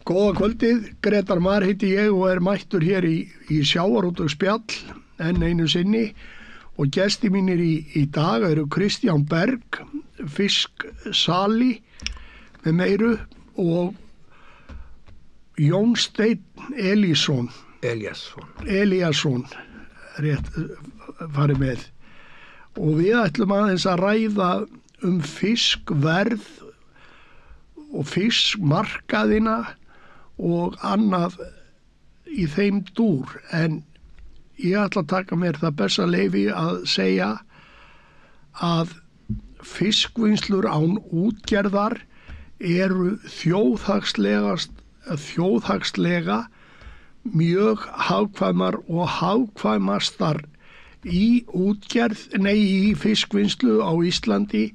Góða kvöldið, Grétar Mar heiti ég og mættur hér í sjávarútvegsspjall enn einu sinni og gestir mínir í dag eru Kristján Berg, fisksali með meiru og Jón Steinn Elíasson, rétt farið með. Og við ætlum aðeins að ræða fiskverð og fiskmarkaðina og annað í þeim dúr, en ég ætla að taka mér það besta leyfi að segja að fiskvinnslur án útgerðar eru þjóðhagslega mjög hagkvæmar og hagkvæmastar í fiskvinnslu á Íslandi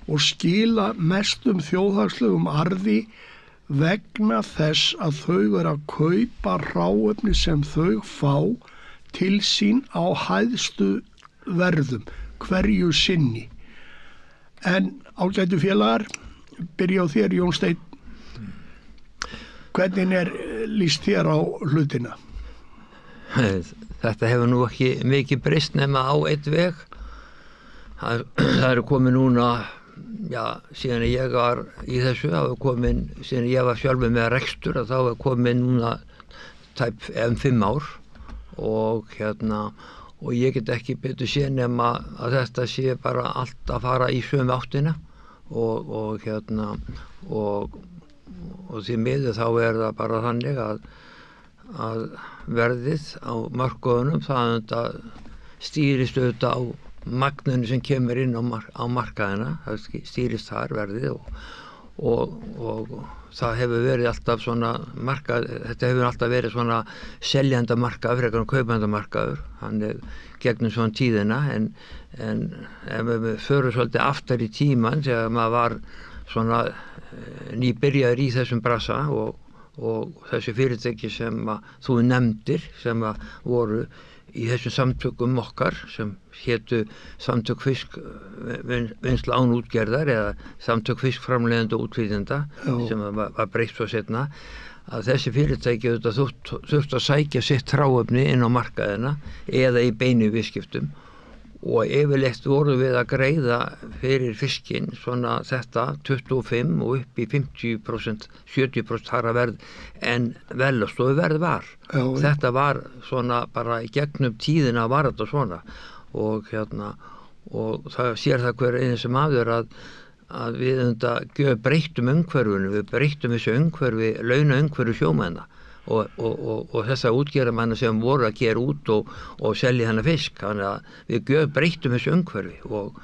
og skila mestum þjóðhagslegum arði vegna þess að þau eru að kaupa hráefni sem þau fá til sín á hæðstu verðum hverju sinni. En ágætu félagar, byrja á þér Jón Steinn. Hvernig lýst þér á hlutina? Þetta hefur nú ekki mikið breyst nema á einn veg. Það eru komið núna, síðan ég var í þessu, síðan ég var sjálfur með rekstur, þá er komið núna tæp 5 ár og ég get ekki betur séð nema að þetta sé bara allt að fara í sömu áttina og því miður þá er það bara þannig að verðið á markaðunum það stýrist auðvitað á magninu sem kemur inn á markaðina, það stýrist þar verðið og það hefur verið alltaf svona þetta hefur alltaf verið svona seljandamarkaður frekar en kaupandamarkaður, hann gegnum svona tíðina, en ef við förum svolítið aftar í tíman þegar maður var svona nýbyrjaður í þessum brasa og þessi fyrirtæki sem þú nefndir sem voru í þessum samtökum okkar sem hétu Samtök fiskvinnslu án útgerðar eða Samtök fiskframleiðenda og útflytjenda sem var breytt svo seinna, að þessi fyrirtæki þurftu að sækja sitt hráefni inn á markaðina eða í beinu viðskiptum og yfirleitt voru við að greiða fyrir fiskinn svona þetta 25 og upp í 50%, 70% hærra verð en verðlagsstofuverð var. Þetta var svona bara í gegnum tíðina var þetta svona og það sér það hver einu sem aður að við breyttum umhverfinu, við breyttum þessu umhverfi, launaumhverfi sjómanna og þessa útgerðarmanna sem voru að gera út og selja hana fisk, þannig að við breyttum þessu umhverfi og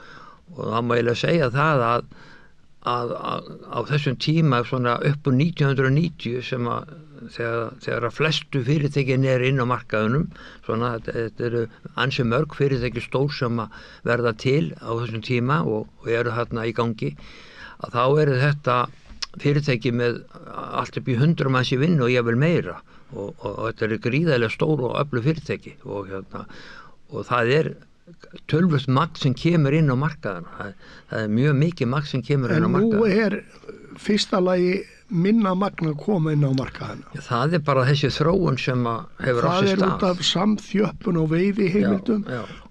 það má eiginlega segja það að á þessum tíma svona upp úr 1990 sem þegar að flestu fyrirtækin inn á markaðunum, svona þetta eru ansi mörg fyrirtæki stór sem að verða til á þessum tíma og eru þarna í gangi, að þá eru þetta fyrirtæki með allt upp í 100 manns í vinnu og jafnvel meira og þetta eru gríðarlega stór og öflug fyrirtæki og það tölvöld magn sem kemur inn á markaðana, það mjög mikið magn sem kemur inn á markaðana. En nú fyrsta lagi minna magn að koma inn á markaðana. Það bara þessi þróun sem hefur á sér stað. Það út af samþjöppun og veiðiheimildum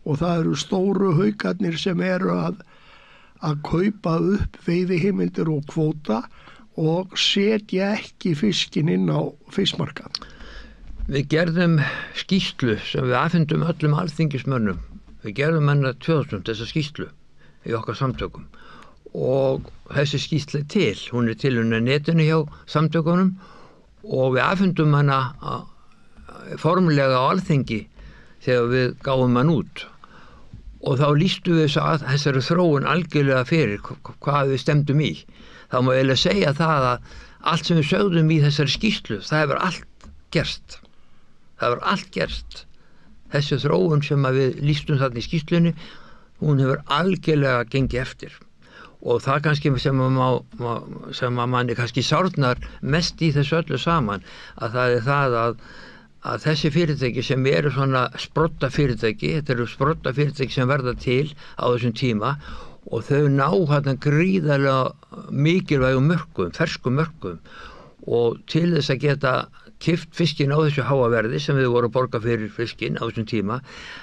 og það eru stóru haukarnir sem eru að kaupa upp veiðiheimildir og kvóta og setja ekki fiskinn inn á fiskmarkað. Við gerðum skýrslu sem við afhendum öllum alþingismönnum. Við gerðum hennar 2000 þessa skýrslu í okkar samtökum og þessi skýrsla hún til á netinu hjá samtökunum og við afhendum hana formulega á alþingi þegar við gáum hann út og þá lýstum við þessari þróun algjörlega fyrir hvað við stemdum í. Þá má eiginlega segja það að allt sem við sögðum í þessari skýrslu, það hefur allt gerst. Þessi þróun sem við lýstum þarna í skýrslunni, hún hefur algjörlega gengið eftir. Og það kannski sem manni kannski sárnar mest í þessu öllu saman, að það það að þessi fyrirtæki sem eru svona sprottafyrirtæki, þetta eru sprottafyrirtæki sem verða til á þessum tíma og þau ná hérna gríðarlega mikilvægum mörkum, ferskum mörkum og til þess að geta keypt fiskinn á þessu háa verði sem þau voru að borga fyrir fiskinn á þessum tíma,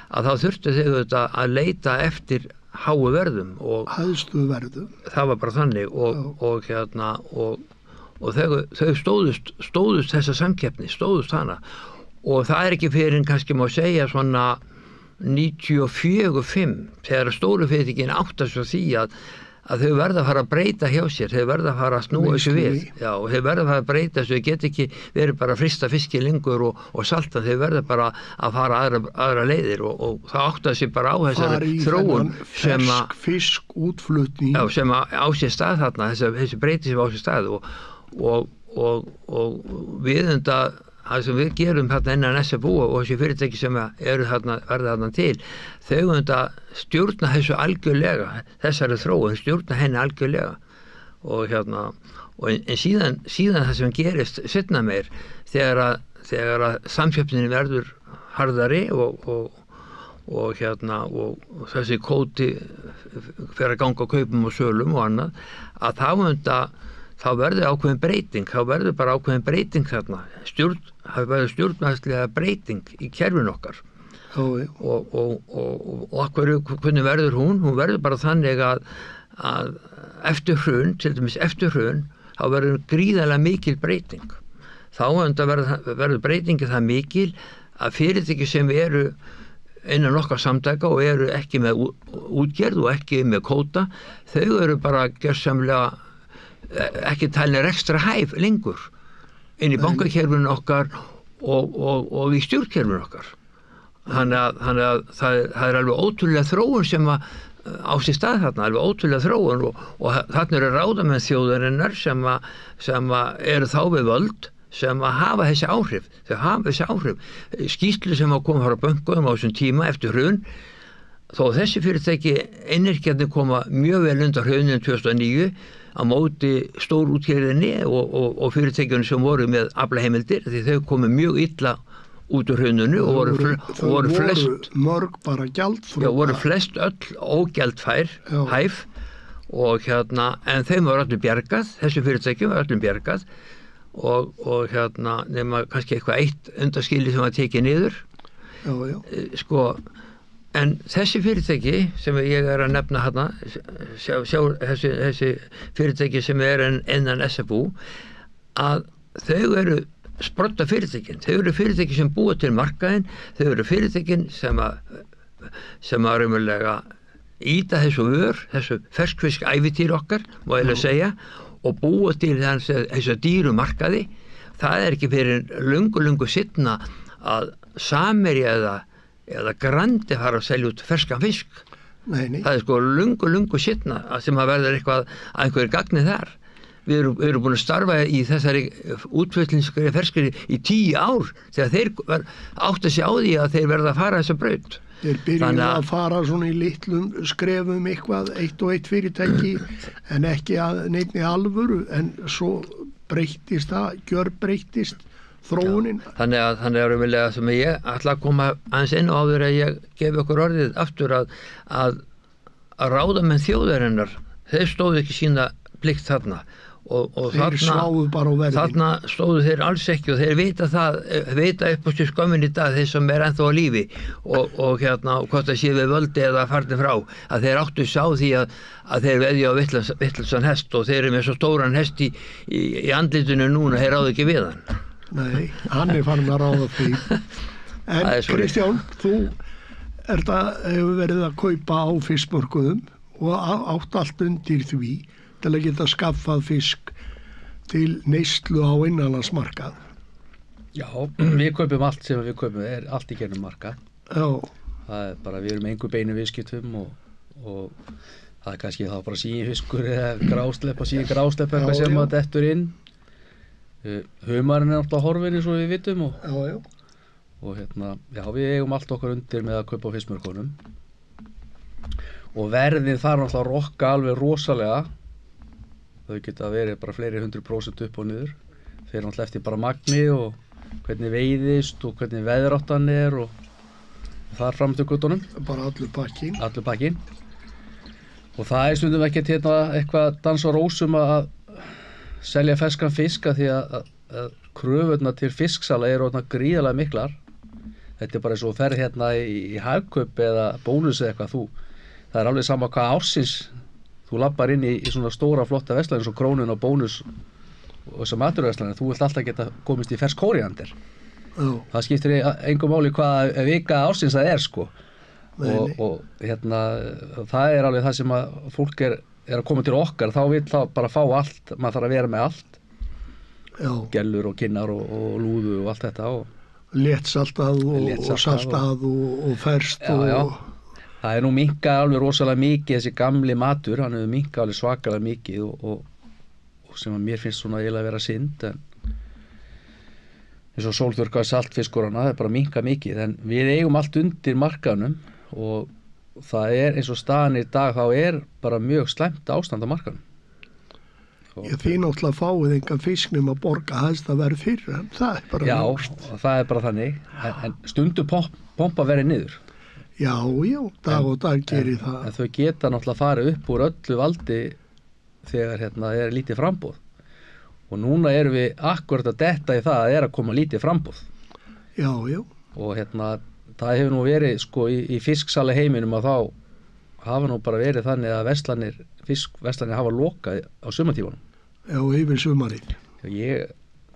að þá þurftu þau þetta að leita eftir háu verðum og hæðstu verðum. Það var bara þannig og þau stóðust þessa samkeppni, stóðust hana og það ekki fyrir en kannski má segja svona 94-5 þegar stóru fyrirtækin áttast á því að þau verða að fara að breyta hjá sér, þau verða að fara að snúa þessu við. Já, og þau verða að fara að breyta þessu, þau get ekki verið bara að frysta fiski lengur og salta, þau verða bara að fara aðra leiðir og það áttaði sig bara á þessari þróun sem að fisk útflutning. Já, sem að á sér stað þarna, þessi breyti sem á sér stað og við það sem við gerum þarna innan SFU og þessi fyrirtæki sem eru þarna, verða þarna til, þau stjórna þessu algjörlega, þessari þróun, stjórna henni algjörlega og en síðan það sem gerist seinna meir, þegar að samkeppnin verður harðari og þessi kvóti fer að ganga á kaupum og sölum og annað, að þá verður ákveðin breyting, þarna, það verður stjórnvæðslega breyting í kerfin okkar. Og hvernig verður hún verður bara þannig að eftir hrun, til dæmis eftir hrun, þá verður gríðarlega mikil breyting. Þá verður breytingi það mikil að fyrirtæki sem eru innan okkar samtaka og eru ekki með útgerð og ekki með kvóta, þau eru bara gjörsamlega ekki talin ekstra hæf lengur inn í bankakerfinu okkar og í stjórnkerfinu okkar. Þannig að það er alveg ótrúlega þróun sem á sér stað þarna, alveg ótrúlega þróun og þarna eru ráðamenn þjóðarinnar sem eru þá við völd sem að hafa þessi áhrif. Þau hafa þessi áhrif. Skýrslu sem kom frá bönkum á þessum tíma eftir hrun, þó þessi fyrirtæki einyrkjarnir koma mjög vel undan hruninu 2009 á móti stórútgerðinni og fyrirtækjunum sem voru með aflaheimildir, því þau komu mjög illa út úr hruninu og voru flest mörg bara gjaldþrota. Já, voru flest öll ógjaldfær hæf og en þeim var öllum bjargað, þessu fyrirtækjum var öllum bjargað og nema kannski eitthvað eitt undaskili sem var tekið niður. Sko, en þessi fyrirtæki sem ég að nefna hérna, þessi fyrirtæki sem innan SFU, að þau eru sprotta fyrirtækin, þau eru fyrirtæki sem búa til markaðinn, þau eru fyrirtækin sem að raunverulega íta þessu ferskfisk ævitýr okkar, má ég segja, og búa til þessu dýru markaði. Það ekki fyrir löngu seinna að Samherji eða Grandi fara að selja út ferskan fisk. Nei. Það sko löngu seinna sem að verður eitthvað að einhverju gagni þar. Við erum búin að starfa í þessari útflutningskri ferskri í 10 ár þegar þeir átta sig á því að þeir verða að fara þessa braut. Þeir byrjuðu að fara svona í litlum skrefum eitthvað, eitt og eitt fyrirtæki en ekki að neinni alvöru, en svo breyttist það, gjörbreyttist þróunin. Já, þannig að raunverulega sem ég ætla að koma aðeins inn á áður að ég gefi okkur orðið aftur að ráðamenn þjóðarinnar, þeir stóðu ekki sína plikt þarna og þeir sváðu bara á verðinu. Þarna stóðu þeir alls ekki og þeir vita upp á sér skömmin í dag, þeir sem ennþá á lífi og hvort það sé við völdi eða farnir frá, að þeir áttu sá því að þeir veðja á vitlausan hest og þeir eru með svo stóran hest í andlitinu núna, þeir ráðu ekki við hann. Nei, hann farin að ráða því. En Kristján, þú hefur verið að kaupa á fiskmörkuðum og átt allt undir því til að geta skaffað fisk til neyslu á innanlandsmarkað. Já, við kaupum allt sem við kaupum, allt í gegnum markað. Já. Það bara, við erum engu beinu viðskiptum og það kannski þá bara sífiskur eða grásleppa eitthvað sem að dettur inn. Humarinn náttúrulega horfinn eins og við vitum og við eigum allt okkar undir með að kaupa á fiskmörkunum og verðin þar náttúrulega að rokka alveg rosalega. Þau geta verið bara fleiri 100% upp og niður. Þeir náttúrulega eftir bara magni og hvernig veiðist og hvernig veðráttan og þar fram til göttunum. Bara allur pakkinn. Og það stundum ekki eitthvað dans á rósum að selja ferskan fisk því að kröfurnar til fisksala eru orðnar gríðarlega miklar. Þetta bara eins og ferð hérna í Hagkaup eða Bónus eða eitthvað, það alveg sama hvað ársins þú lappar inn í svona stóra flotta verslanir eins og Krónun og Bónus og þessar maturverslanir, þú vilt alltaf geta komist í fersk kóríander. Það skiptir engu máli hvaða vika ársins það sko. Og hérna það alveg það sem að fólk að koma til okkar, þá vill það bara fá allt, maður þarf að vera með allt. Gellur og kinnar og lúðu og allt þetta og léttsaltað og saltað og ferskt það nú minkað alveg rosalega mikið þessi gamli matur, hann hefur minkað alveg svakalega mikið og sem að mér finnst svona eiginlega að vera synd en eins og sólþurrkaði saltfiskurana, það bara minkað mikið en við eigum allt undir markaðnum og það eins og staðan í dag, þá bara mjög slæmt ástand á markaðnum. Þið náttúrulega fáið engan fisknum að borga hæsta verð fyrir en það bara ljóst. Já, það bara þannig en stundu pompa verið niður. Já, dag og dag gerir það. En þau geta náttúrulega farið upp úr öllu valdi þegar hérna lítið framboð og núna erum við akkurat að detta í það að að koma lítið framboð. Já. Og hérna það hefur nú verið sko í fisksala heiminum að þá hafa nú bara verið þannig að fiskverslanir hafa lokað á sumartímanum. Já, yfir sumarið. Ég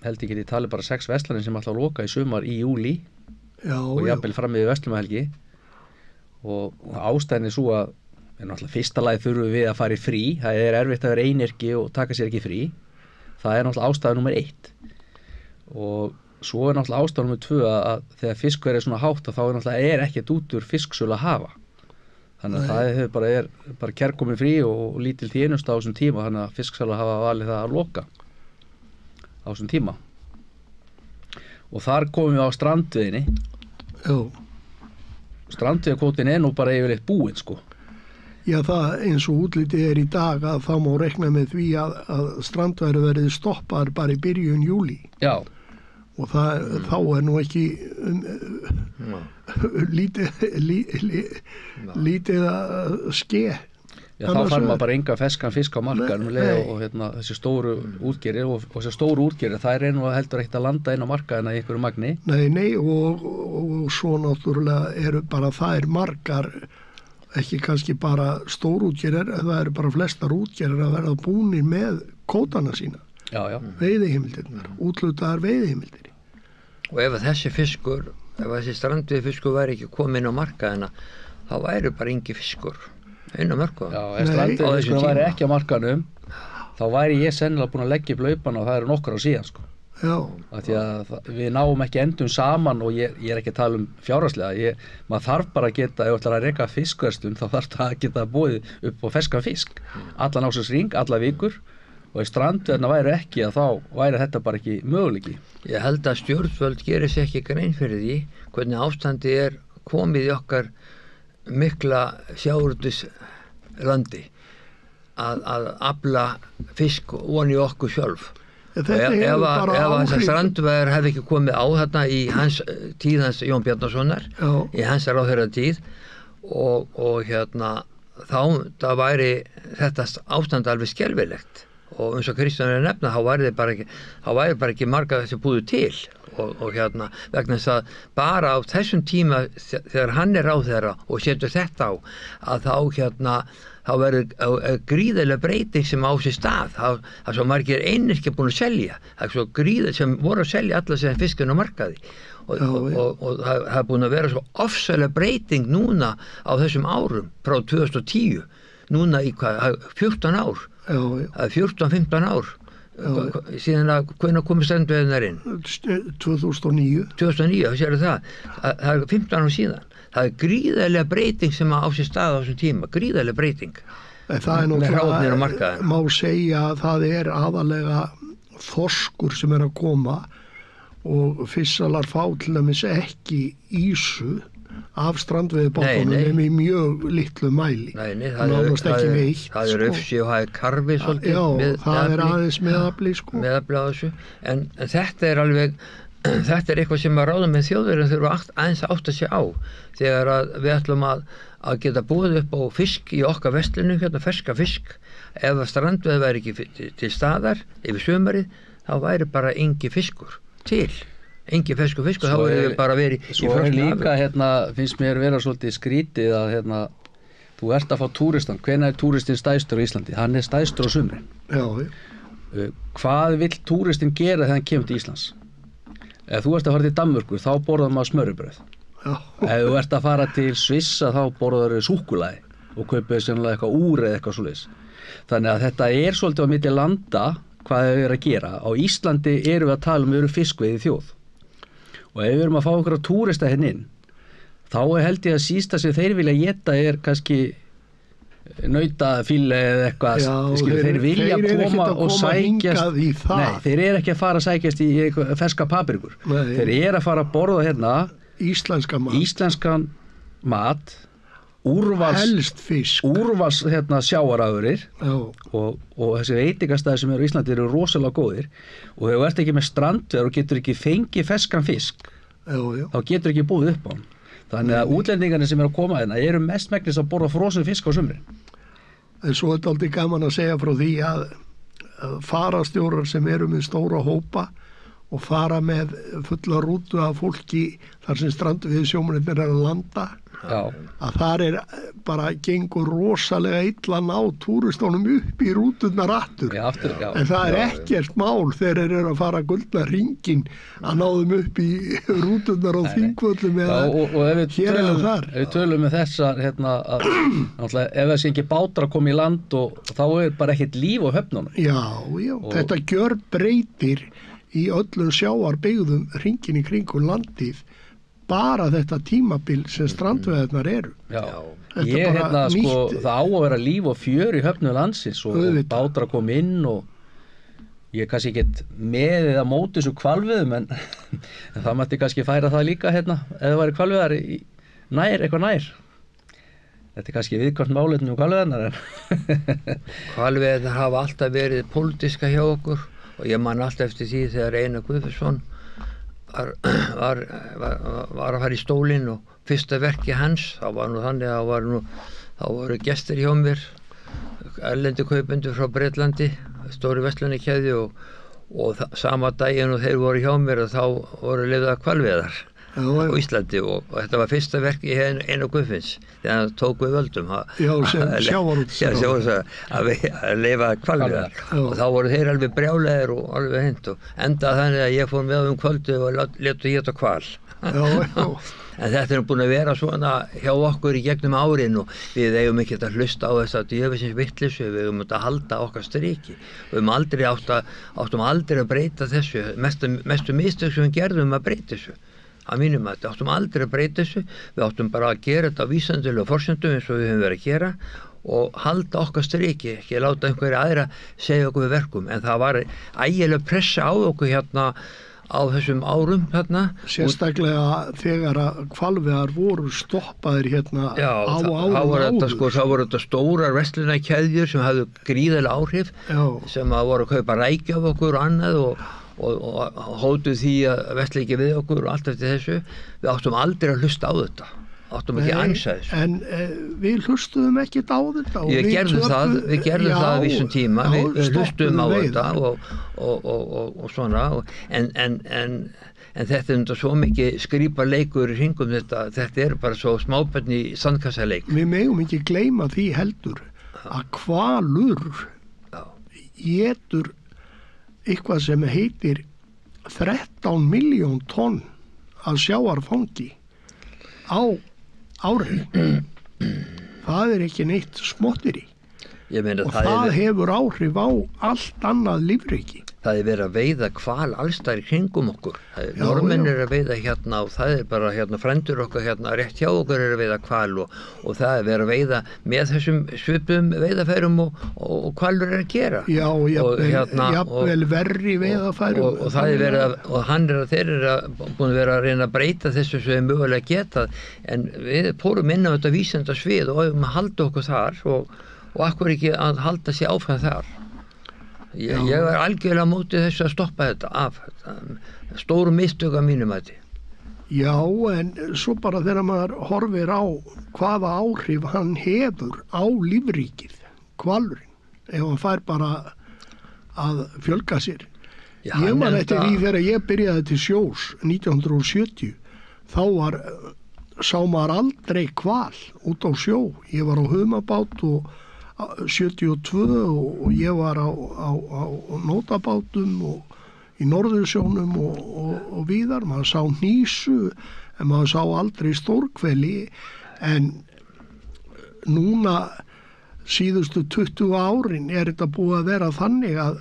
held ekki tali bara 6 verslanir sem ætla að loka í sumar í júlí og jafnvel fram yfir verslunarhelgi og ástæðan svo að náttúrulega fyrsta lagi þurfum við að fara í frí, það erfitt að vera einyrki og taka sér ekki frí, það náttúrulega ástæða nummer 1 og svo náttúrulega ástæða nummer 2 að þegar fiskverð svona hátt þá náttúrulega ekkert út úr fisksölu að hafa. Þannig að það hefur bara kærkomið frí og lítil þjónusta á þessum tíma þannig að fisksalar hafa valið það að loka á þessum tíma. Og þar komum við á strandveiðinni. Strandveiðakvótinn nú bara yfirleitt búinn sko. Já, það eins og útlitið í dag að þá má rekna með því að strandveiðar verið stoppar bara í byrjun júlí. Já. Og þá nú ekki lítið að ske. Já, þá fær maður bara enga ferskan fisk á markaðnum og þessi stóru útgerðir og þessi stóru útgerðir, það nú heldur ekkert að landa inn á markaðina í einhverju magni. Nei, og svo náttúrulega bara það margar, ekki kannski bara stóru útgerðir, það bara flestar útgerðir að verða búnir með kvótana sína. Já. Veiðiheimildirnar, úthlutaðar veiðiheimildir. Og ef þessi strandveiðifiskur væri ekki kominn á markaðina, þá væri bara engi fiskur inn á markaðum. Já, ef strandveiðifiskur væri ekki á markaðnum, þá væri ég sennilega búin að leggja upp laupana og það nokkur á síðan sko. Já. Því að við náum ekki endum saman og ég ekki að tala um fjárhagslega, maður þarf bara að geta, ef þú ætlar að reka fiskverslun, þá þarf það að geta boðið upp á ferskan fisk, allan ársins hring, alla vikur. Og ef strandveiðarnar væri ekki þá væri þetta bara ekki möguleiki. Ég held að stjórnvöld gerir sér ekki grein fyrir því hvernig ástandi komið í okkar mikla sjávarútvegslandi að afla fisk von í okkur sjálf. Ef þessar strandveiðar hefði ekki komið á þarna í tíð hans Jón Bjarnasonar, í hans ráðherratíð og þá væri þetta ástand alveg skelfilegt. Og eins og Kristján nefna, þá væri bara ekki marga þessi búðu til og vegna þess að bara á þessum tíma þegar hann ráðherra og setur þetta á að þá verður gríðarlega breyting sem á sér stað. Það er svo margir einyrkja búin að selja, það er svo gríðarlega sem voru að selja alla sem fiskinn á markaði og það er búin að vera svo ofsalega breyting núna á þessum árum frá 2010 núna í 14 ár. Það er 14-15 ár síðan að hvenær komið strandveiðarnar inn? 2009, það séu það er 15 ár síðan. Það er gríðarlega breyting sem á sér stað á þessum tíma, gríðarlega breyting. Það náttúrulega, má segja að það aðalega þorskur sem að koma og fissalar fá til dæmis ekki ýsu af strandveiðibátunum í mjög litlu mæli. Nei, það er öfsi og það karfi svolítið. Já, það aðeins meðafli sko. Meðafli á þessu. En þetta alveg, þetta eitthvað sem að ráða með þjóðverðin þurfa aðeins að átta sig á þegar að við ætlum að geta búið upp á fisk í okkar verslunum, ferska fisk, ef að strandveið væri ekki til staðar yfir sumarið, þá væri bara engi fiskur til, engi feskur, þá hefur við bara verið í svo líka finnst mér vera svolítið skrítið að þú ert að fá túristan, hvenær er túristinn stæstur á Íslandi? Hann er stæstur á sumrin. Hvað vill túristinn gera þegar hann kemur til Íslands? Ef þú ert að fara til Danmörkur, þá borðar maður smörrebrauð. Ef þú ert að fara til Svissa, þá borðar súkkulaði og kaupir sennilega eitthvað úr eða eitthvað svoleiðis. Þannig að þetta er svolítið á milli landa hvað þau eru að gera. Á Íslandi erum við að tala við erum fiskveiði þjóð. Og ef við erum að fá einhverja túrista inn, þá held ég að sísta sem þeir vilja éta er kannski nautafíle eða eitthvað. Þeir vilja koma og sækjast. Nei, þeir eru ekki að fara að sækjast í ferska paprikur. Þeir eru að fara að borða íslenskan mat, helst fisk, sjávarafurðir og þessi veitingastæðir sem eru í Íslandi eru rosalega góðir, og ef þú ert ekki með strandveiðar og getur ekki fengið ferskan fisk, þá getur ekki búið upp á hann. Þannig að útlendingarnir sem eru að koma eru mestmegnis að borða frosin fisk á sumrin. En svo er þetta aldrei gaman að segja frá því að farastjórar sem eru með stóra hópa og fara með fulla rútu af fólki þar sem strandveiðisjómennirnir eru að landa, að þar bara gengur rosalega illa ná túristónum upp í rúturnar aftur. En það ekkert mál þegar þeir eru að fara gullna hringinn að ná þeim upp í rúturnar á Þingvöllum eða hér eða þar. Ef við tölum með þessar ef þessi ekki bátar að koma í land og þá er bara ekkert líf á höfnunum. Þetta gjörbreytir í öllum sjávarbyggðum hringinn í kringum landið bara þetta tímabil sem strandveiðarnar eru. Ég það á að vera líf og fjör í höfnum landsins og bátar að koma inn, og ég kannski ekki með eða móti þessu hvalveiðum, en það mætti kannski færa það líka ef það væri hvalveiðar eitthvað nær. Þetta er kannski viðkvæmt málefni hvalveiðarnar. Hvalveiðarnar hafa alltaf verið pólitíska hjá okkur, og ég man alltaf eftir því þegar Einar Guðfinnsson var að fara í stólinn, og fyrsta verki hans, þá var nú þannig að þá voru gestir hjá mér, erlendu kaupendur frá Bretlandi, stóri verslunarkeðju, og sama daginn og þeir voru hjá mér, og þá voru leyfðar hvalveiðar á Íslandi, og þetta var fyrsta verki Einar Guðfinns þegar hann tók við völdum að leyfa hvalveiðar, og þá voru þeir alveg brjálæðir og alveg hint, og endað þannig að ég fór með kvöldu og letu éta hval. En þetta er búin að vera svona hjá okkur í gegnum árin, og við eigum ekki að hlusta á þess að djöfisins vitleysu, við eigum að halda okkar striki. Við áttum aldrei að breyta þessu, mestu mistök sem við gerðum að breyta þessu. Að mínum að áttum aldrei að breyta þessu, við áttum bara að gera þetta á vísindalegum forsendum eins og við höfum verið að gera, og halda okkar striki, ekki láta einhverja aðra segja okkur við verkum. En það var ægileg pressa á okkur á þessum árum sérstaklega þegar að hvalveiðar voru stoppaðir á árum áður. Þá voru þetta stórar verslunarkeðjur sem hafðu gríðarleg áhrif, sem að voru að kaupa rækju af okkur og annað, og hótuð því að versla ekki við okkur og allt eftir þessu. Við áttum aldrei að hlusta á þetta, áttum ekki að ansa þessu. En við hlustuðum ekkert á þetta. Við gerðum það að vissum tíma, við hlustuðum á þetta og svona, en þetta er svo mikið skrýparleikur í hringum þetta er bara svo smábörn í sandkassaleik. Við megum ekki gleyma því heldur að hvalur étur eitthvað sem heitir 13 miljón tonn af sjávarfangi á ári. Það er ekki neitt smottiri, og það hefur áhrif á allt annað lífríki. Það er verið að veiða hval allsstaðar í kringum okkur. Normenn er að veiða og það er bara frændur okkar rétt hjá okkur er að veiða hval, og það er verið að veiða með þessum svipum veiðafærum og hvalur er að gera. Jafnvel verri veiðafærum. Og það er verið þeir eru búin að vera að reyna að breyta þessu sem er mögulega getað, en við fórum inn á þetta vísindasvið og höfum að halda okkur þar, og akkur ekki að halda sig áfram þar. Ég var algjörlega á móti þessu að stoppa þetta af stóru mistök að mínum mati. Já, en svo bara þegar maður horfir á hvaða áhrif hann hefur á lífríkið, hvalurinn, ef hann fær bara að fjölga sér. Já, Ég man hann eftir því þegar ég byrjaði til sjós 1970, þá sá maður aldrei hval út á sjó. Ég var á humabát og 72 og ég var á nótabátum og í Norðursjónum og víðar. Maður sá hnísu en maður sá aldrei stórhveli, en núna síðustu 20 árin þetta búið að vera þannig að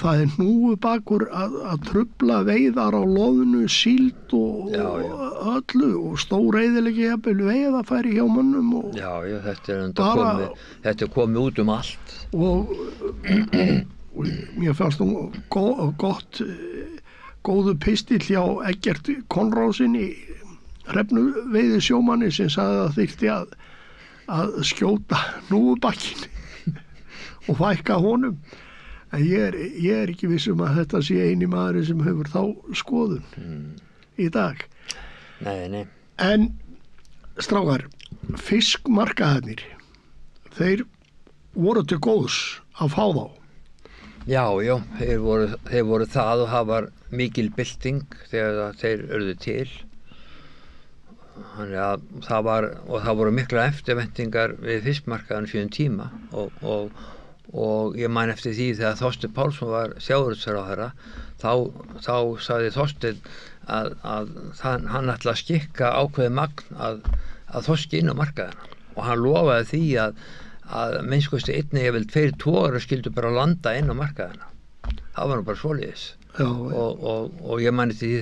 það hnúfubakur að trufla veiðar á loðnu, síld og öllu og stóreyðilegi jafnvel veiðafæri hjá mönnum og Já, þetta er komið út um allt. Og mér fannst góðu pistill hjá Eggert Konráðssyni, hrefnuveiðisjómanni, sem sagði að þyrfti að skjóta hnúfubakinn og fækka honum. En ég er ekki viss að þetta sé eini maður sem hefur þá skoðun í dag. Nei. En strákar, fiskmarkaðarnir, þeir voru til góðs að fá þá. Já, þeir voru það og það var mikil bylting þegar þeir urðu til. Þannig að það voru mikla eftirvæntingar við fiskmarkaðan fyrir tíma og ég man eftir því þegar Þorsteinn Pálsson var sjávarútvegsráðherra, þá sagði Þorsteinn að hann ætla að skikka ákveðið magn að þorski inn á markaðina, og hann lofaði því að minnskosti einni eða 2 togarar skildu bara landa inn á markaðina. Það var nú bara svoleiðis. Og ég man eftir því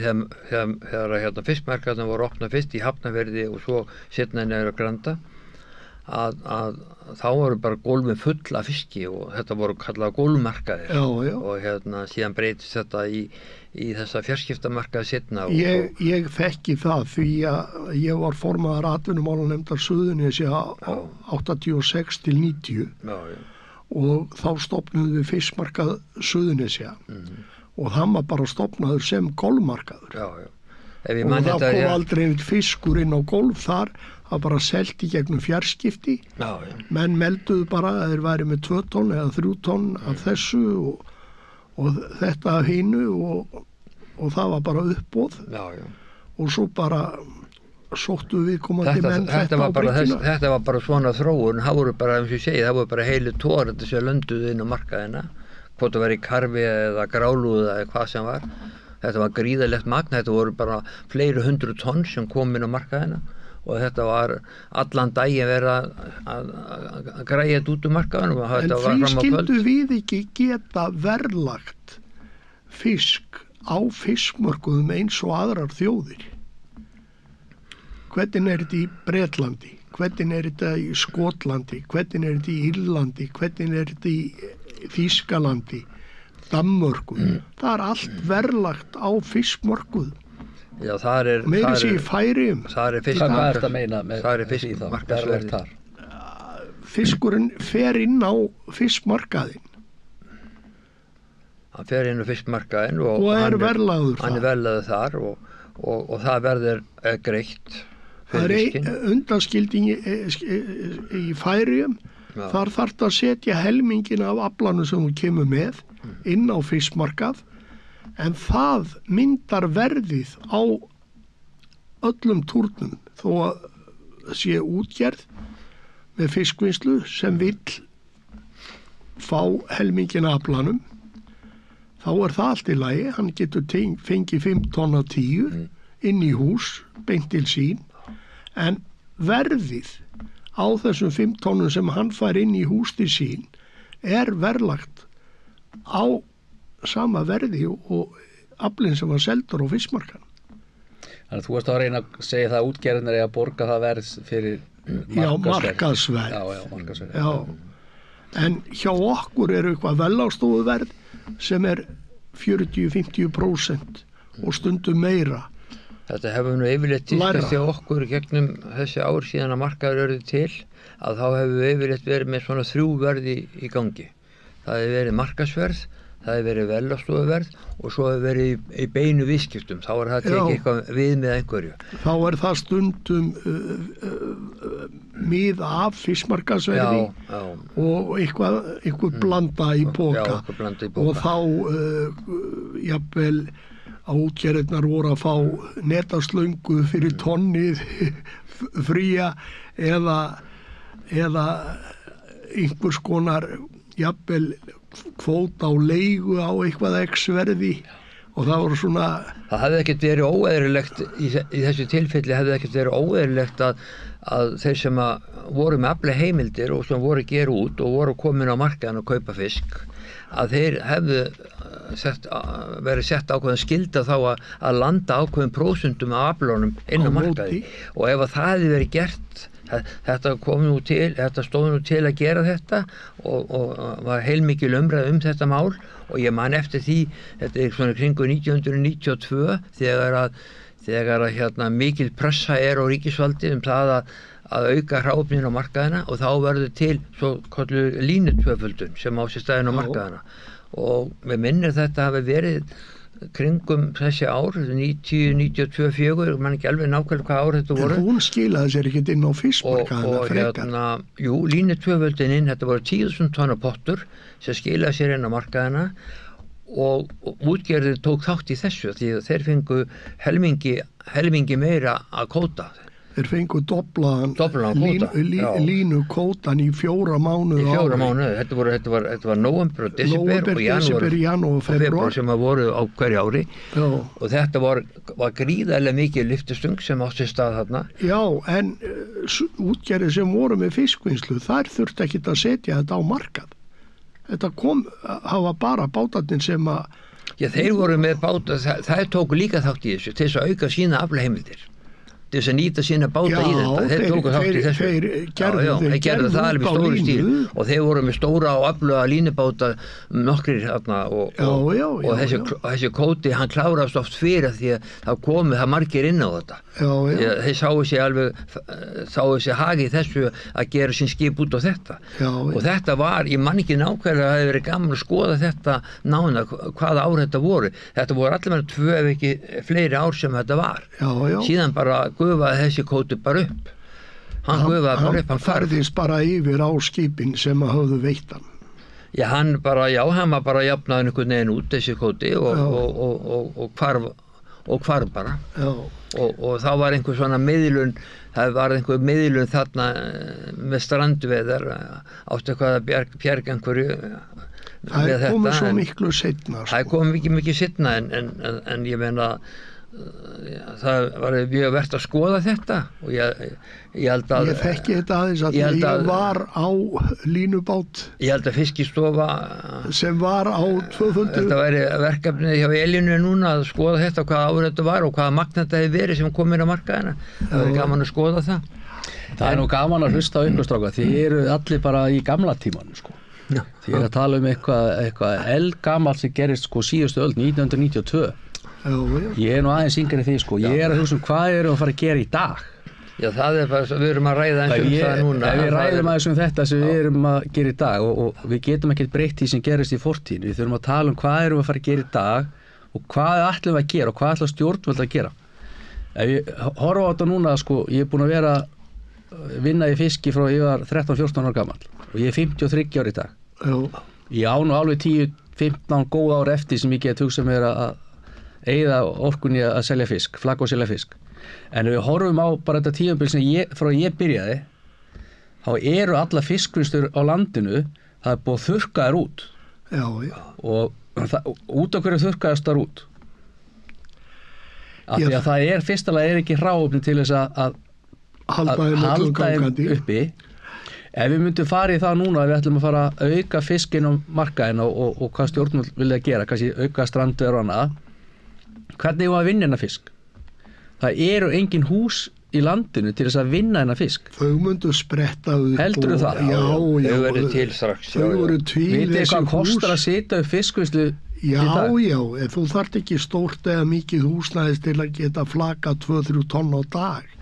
þegar fiskmarkaðina voru opnað fyrst í Hafnarfirði og svo seinna niður á Granda, að þá voru bara gólfin full af fiski og þetta voru kallað gólfmarkaðir. Og síðan breytist þetta í þessa fjarskiptamarkaði seinna. Ég þekki það því að ég var formaður atvinnumálanefndar Suðurnesja 86 til 90 og þá stofnuðum við fiskmarkað Suðurnesja og það var bara stofnaður sem gólfmarkaður. Og það kom aldrei einhvern fiskur inn á gólf þar, það bara selti gegnum fjarskipti. Menn melduðu bara að þeir væri með 2 tonn eða 3 tonn af þessu og þetta af hinu og það var bara uppboð. Og svo bara sóttu við komandi menn þetta á bryggjuna. Þetta var bara svona þróun. Það voru bara, eins og ég segi, það voru bara heilu tórar sem lönduðu inn á markaðina, hvort það var í karfi eða grálúða eða hvað sem var. Þetta var gríðarlegt magn, þetta voru bara fleiri 100 tonn sem kom inn á markaðina og þetta var allan daginn verið að græja þetta út úr markaðinum. En því skildu við ekki geta verðlagt fisk á fiskmörkuðum eins og aðrar þjóðir? Hvernig er þetta í Bretlandi? Hvernig er þetta í Skotlandi? Hvernig er þetta í Írlandi? Hvernig er þetta í Þýskalandi? Danmörku. Það er allt verðlagt á fiskmörkuðum. Já, það er meiri sér í Færeyjum. Hvað er þetta að meina með því þá? Verðlagt þar? Fiskurinn fer inn á fiskmarkaðinn. Hann fer inn á fiskmarkaðinn og er verðlagður þar. Hann er verðlagður þar og það verður greitt fyrir fiskinn. Það er undanskilding í Færeyjum. Þar þarf það að setja helmingin af aflanum sem þú kemur með inn á fiskmarkað, en það myndar verðið á öllum túrnum þó að sé útgerð með fiskvinnslu sem vill fá helmingin af aflanum. Þá er það allt í lagi, hann getur fengið 5 tonn af 10 inn í hús, beint til sín, en verðið á þessum 5 tónnum sem hann fær inn í hús til sín er verðlagt á sama verði og aflinn sem var seldur á fiskmarkaðnum. Þannig að þú varst að reyna að segja það að útgerðin er að borga það verð fyrir markaðsverð. Já, markaðsverð. Já. En hjá okkur er eitthvað velástofuverð sem er 40-50% og stundum meira. Þetta hefur nú yfirleitt tískast hjá okkur gegnum þessi ár síðan að markaður eru til, að þá hefur við yfirleitt verið með svona 3 verði í gangi. Það hefur verið markaðsverð, það hefur verið verðlagsstofuverð og svo hefur verið í beinu viðskiptum, þá það tekið eitthvað við með einhverju. Þá það stundum mið af fiskmarkaðsverði og eitthvað blanda í poka. Og þá jafnvel að útgerðirnar voru að fá netaslöngu fyrir tonnið fría eða einhvers konar jafnvel kvóta á leigu á eitthvað x-verði og það voru svona... Það hefði ekkert verið óeðrilegt í þessu tilfelli hefði ekkert verið óeðrilegt að þeir sem voru með afli heimildir og sem voru að gera út og voru komin á markaðan og kaupa fisk að þeir hefðu verið sett ákveðin skylda þá að landa ákveðin prósentum af aflunum inn á markaði og ef það hefði verið gert þetta stóð nú til að gera þetta og var heilmikil umræða þetta mál og ég man eftir því þetta svona kringu 1992 þegar að mikil pressa á ríkisvaldi það að auka hráefnin á markaðina og þá verður til svo kalluð línutvöföldun sem á sér staðinn á markaðina og með minnir þetta hafi verið kringum þessi ár 90, 92, 4 mann ekki alveg nákvæmlega hvað ár þetta voru en hún skilaði sér ekkert inn á fiskmarkaðina frekar línutvöfölduninn þetta voru 10.000 tonna pottur sem skilaði sér inn á markaðina og útgerðir tók þátt í þessu því þeir fengu helmingi meira að kóta þeir fengu doblaðan línu kótan í 4 mánuði þetta var nóvember og desember og janúar og februar sem voru á hverju ári og þetta var gríðarlega mikið lyftistöng sem átti stað þarna en útgerðir sem voru með fiskvinnslu þær þurfti ekki að setja þetta á markað þetta hafa bara bátarnir sem þeir voru með bátar þær tóku líka þátt í þessu til þess að auka sína aflaheimildir til þess að nýta sína báta í þetta þeir tóku þátt í þessu þeir gerðu það alveg stóri stíl og þeir voru með stóra og öfluga línubáta nokkrir þarna og þessi kóti hann klárast oft fyrir því að það margir inn á þetta þeir sáu sig hagi þessu að gera sín skip út á þetta og þetta var, ég man ekki nákvæmlega það hefði verið gaman að skoða þetta nána hvaða ár þetta voru allavega 2 ef ekki fleiri ár sem þetta var síðan bara gufaði þessi kóti bara upp hann færðist bara yfir á skipin sem höfðu veitt hann hann var bara jafnaði einhvern veginn út þessi kóti og hvarf bara og þá var einhver svona miðlun það var einhver miðlun þarna með strandveðar átti eitthvað að bjarga einhverju það komið svo miklu seinna það komið mikið seinna en ég meina það var mjög vert að skoða þetta og ég held að ég þekki þetta aðeins að ég var á línubát ég held að Fiskistofa sem var á 200 þetta væri verkefnið hjá Elínu núna að skoða þetta hvaða ár þetta var og hvaða magn þetta hefði verið sem kom inn á markaðina það er gaman að skoða það nú gaman að hlusta á ykkur strákar þið eru allir bara í gamla tímanum þið eru að tala eitthvað eldgamalt sem gerist síðustu öld 1992 ég nú aðeins yngri því ég að hugsa hvað erum að fara að gera í dag það bara, við erum að ræða eins það núna við ræðum aðeins þetta sem við erum að gera í dag og við getum ekkert breytt því sem gerist í fortíðin við þurfum að tala hvað erum að fara að gera í dag og hvað ætlum við að gera og hvað ætlum stjórnvöld að gera ef ég horfa á þetta núna ég er búin að vera vinna í fiski frá ég var 13-14 ára gamall og ég er 53 ára í dag ég á nú alveg 10-15 góð ár eftir sem ég get hugsað mér að eyða orkunni að selja fisk, flagga og selja fisk en ef við horfum á bara þetta tímabil sem frá ég byrjaði þá eru alla fiskvinnslur á landinu það er búið þurrka þær út og út af hverju þurrkaðast þær út af því að það fyrstulega ekki hráefni til þess að halda þeim uppi ef við myndum fara í það núna ef við ætlum að fara að auka fiskinn á markaðina og hvað stjórnvöld vilja gera kannski auka strandveiðar og annað hvernig var að vinna hennar fisk það eru engin hús í landinu til þess að vinna hennar fisk þau myndu spretta upp heldur það? Þau verður til strax þau voru til þessi hvað kostar að setja upp fiskvinnslu í dag? Já, þú þarft ekki stórt eða mikið húsnæðis til að geta flaka 2-3 tonn á dag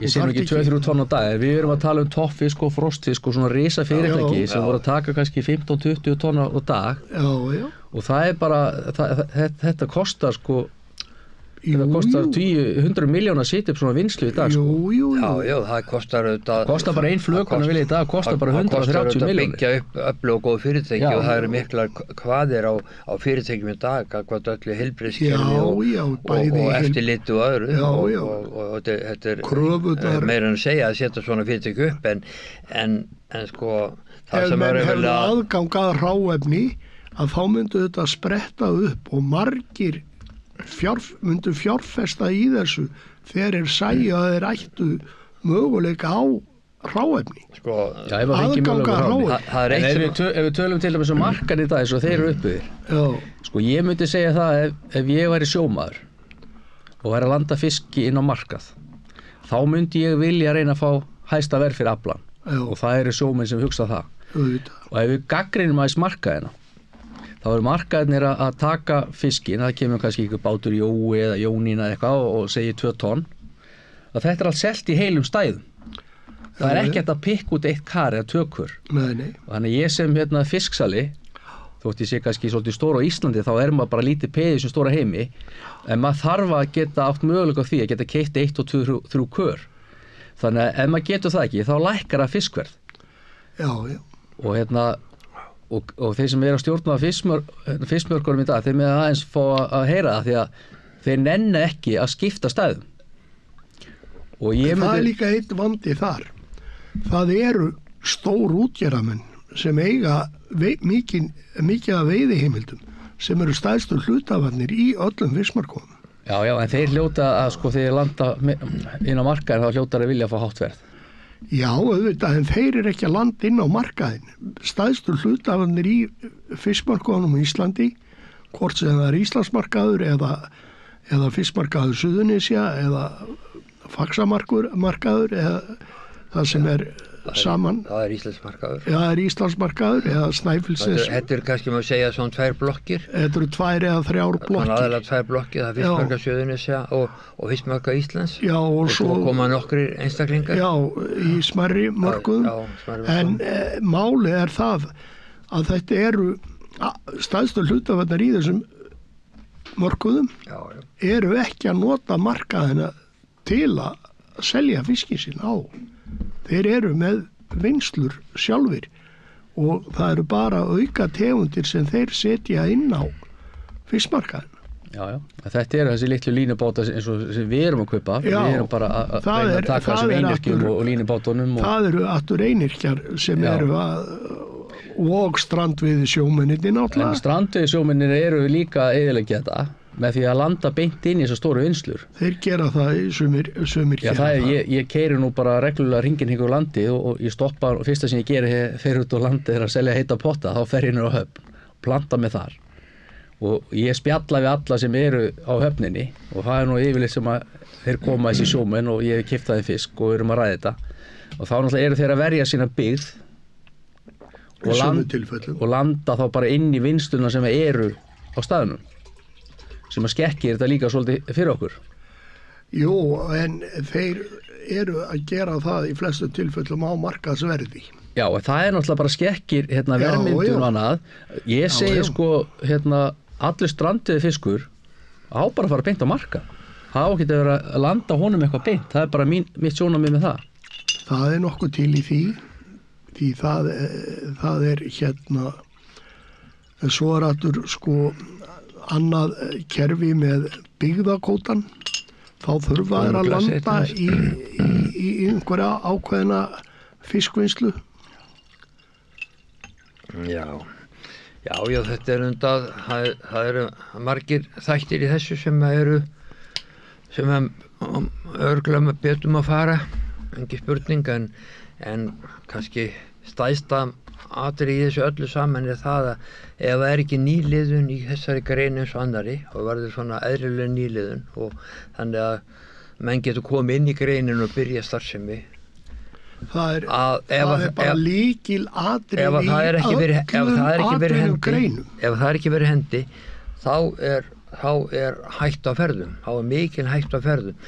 ég sé nú ekki 2-3 tonn á dag við erum að tala toppfisk og frostfisk og svona risa fyrirtæki sem voru að taka kannski 15-20 tonn á dag og það bara þetta kostar sko það kostar 100 miljónir að setja upp svona vinnslu í dag sko. Jú. Já, það kostar auðvitað kostar bara ein flökun í dag kostar bara 130 miljónir. Byggja upp öflug og góð fyrirtæki og það eru miklar kvaðir á fyrirtækjum í dag hvað öllu heilbrigðiskerfi og eftirlit og öðru og þetta er meira en að segja að setja svona fyrirtæki upp en sko það sem er hefðu aðgang að hráefni að þá myndu þetta spretta upp og margir myndu fjárfesta í þessu þegar sæja að þeir ættu möguleika á hráefni sko, aðgang að hráefni ef við tölum til dæmis markan í dag eins og þeir eru uppiðir sko ég myndi segja það ef ég væri sjómaður og væri að landa fiski inn á markað þá myndi ég vilja reyna að fá hæsta verð fyrir aflann og það eru sjómenn sem hugsa það og ef við gagnrýnum aðeins markaðina þá eru markaðinir að taka fiskin, það kemur kannski ykkur bátur Jói eða Jónína eitthvað og segir 2 tonn og þetta allt selt í heilum stæðum. Það er ekki að pikka út 1 kar eða 2 kur. Nei. Þannig ég sem fisksali, þótt ég sé kannski svolítið stóra á Íslandi, þá er maður bara lítið peðið sem stóra heimi, en maður þarf að geta átt möguleika á því að geta keypt 1 og 2, 3 kur. Þannig að ef maður getur það ekki, þá lækkar það fiskverð. Já. Og þeir sem eru að stjórna fiskmjörkurum í dag, þeir með aðeins fá að heyra það því að þeir nenna ekki að skipta stæðum. Það er líka einn vandi þar. Það eru stór útgerðarmenn sem eiga mikið af veiðiheimildum sem eru stærstu hlutafarnir í öllum fiskmarkaðum. Já, en þeir hljóta að sko þegar landa inn á markaðin þá hljóta þeir vilja að fá hátt verð. Já, auðvitað, en þeir eru ekki að landa inn á markaðin. Stæðstu hlutafarnir í fiskmarkaðunum í Íslandi, hvort sem það er Íslandsmarkaður eða fiskmarkaður Suðurnesja eða faxamarkaður eða það sem er saman. Það er Íslandsmarkaður. Já, það er Íslandsmarkaður eða Snæfellsnes. Þetta er kannski maður segja svona 2 blokkir. Þetta eru 2 eða 3 blokkir. Þannig aðalega 2 blokkir, það er fiskmarkað Suðurnesja og fiskmarkað Íslands. Já, og svo koma nokkrir einstaklingar. Já, í smærri mörkuðum. En málið er það að þetta eru stærstu hlutafarnir í þessum mörkuðum eru ekki að nota markaðina til að selja fiskin sín á. Þeir eru með vinnslur sjálfir og það eru bara auka tegundir sem þeir setja inn á fiskmarkaðin. Já, þetta eru þessi litlu línubátar eins og sem við erum að kaupa. Við erum bara að reyna að taka þessum einirkjum og línubátunum. Það eru aftur einirkjar sem eru og strandveiði sjómennir náttúrulega. En strandveiði sjómennir eru líka eyðileggja þetta með því að landa beint inn í þessar stóru vinnslur. Þeir gera það sumir gera það. Ég keyri nú bara reglulega hringinn hingað á landi og ég stoppa og fyrsta sem ég geri fer út á landi er að selja heita potta, þá fer ég nú á höfn, planta mig þar og ég spjalla við alla sem eru á höfninni og það er nú yfirleitt sem að þeir koma þessi sjómenn og ég hef keypt það í fisk og við erum að ræða þetta og þá náttúrulega eru þeir að verja sína byggð og landa þá bara inn í vinnsluna sem eru á staðnum sem að skekkir þetta líka svolítið fyrir okkur. Jú, en þeir eru að gera það í flestu tilfellum á markaðsverði. Já, það er náttúrulega bara skekkir verðmyndun og annað. Ég segi sko allir strandiði fiskur á bara að fara beint á markað. Það á ekki að vera að landa honum eitthvað beint. Það er bara mitt sjónarmið með það. Það er nokkuð til í því það er svo er aftur sko annað kerfi með byggðakótan, þá þurfa þeir að landa í einhverja ákveðna fiskvinnslu. Já, þetta er undað, það eru margir þættir í þessu sem örgulega betum að fara, engi spurning, en kannski stæðsta atriði í þessu öllu saman er það að ef það er ekki nýliðun í þessari grein eins og annari og verður svona eðlileg nýliðun og þannig að menn getur komið inn í greininu og byrja starfsemi. Það er bara lykil atriði í öllum greinum. Ef það er ekki verið hendi þá er hætt á ferðum, þá er mikil hætt á ferðum.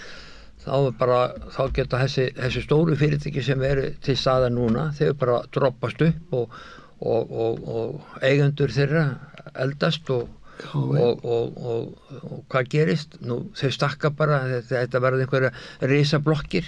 Þá geta þessi stóru fyrirtæki sem eru til staðar núna, þau bara droppast upp og eigendur þeirra eldast og hvað gerist? Nú, þau stakka bara, þetta verða einhverja risablokkir.